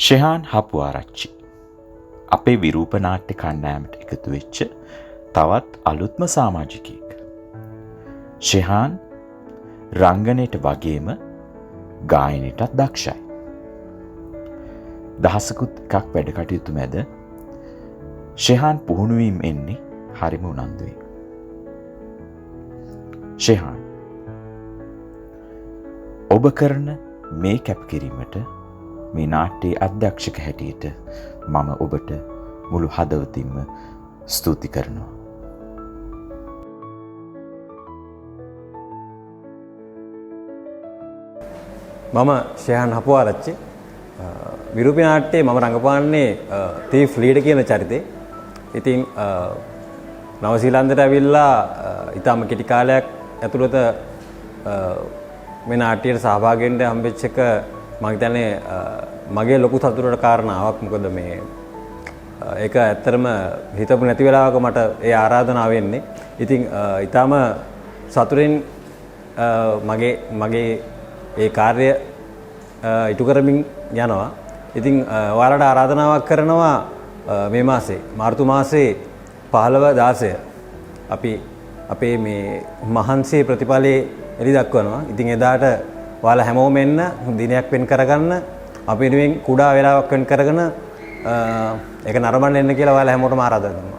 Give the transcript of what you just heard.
ෂෙහාන් හපුආරච්චි අපේ විරූප නාට්‍ය කණ්ඩායමට එකතු වෙච්ච තවත් අලුත්ම සමාජිකයෙක්. ෂෙහාන් රංගනයට වගේම ගායනයටත් දක්ෂයි. දහසකුත් එකක් වැඩ කටයුතු මැද ෂෙහාන් පුහුණුවීම් එන්නේ හරිම උනන්දුයි. ෂෙහාන් ඔබ කරන මේ කැපකිරීමට මේ නාට්‍යයේ අධ්‍යක්ෂක හැටියට මම ඔබට මුළු හදවතින්ම ස්තුති කරනවා. මම ෂෙහාන් හපුආරච්චි. විරූපී නාට්‍යයේ මම රඟපාන්නේ තීෆ් ලීඩ් කියන චරිතේ. ඉතින් නවසීලන්තයට ඇවිල්ලා ඊටම කෙටි කාලයක් ඇතුළත මේ නාට්‍යයට සහභාගී වෙන්න හම්බෙච්ච එක මම හිතන්නේ මගේ ලොකු සතුටට කාරණාවක්. මොකද මේ ඒක ඇත්තටම හිතපු නැති වෙලාවක මට ඒ ආරාධනාව වෙන්නේ. ඉතින් ඊටම සතුටින් මගේ ඒ කාර්ය ඉටු කරමින් යනවා. ඉතින් ඔයාලට ආරාධනාවක් කරනවා මේ මාසේ මාර්තු මාසේ 15 16 අපි අපේ මේ මහන්සියේ ප්‍රතිඵලයේ එළි දක්වනවා. ඉතින් එදාට ඔයාලා හැමෝම එන්න දිනයක් වෙන් කරගන්න අපි වෙනුවෙන් කුඩා වේලාවක් වෙන් කරගෙන ඒක නරඹන්න එන්න කියලා ඔයාලා හැමෝටම ආරාධනා කරනවා.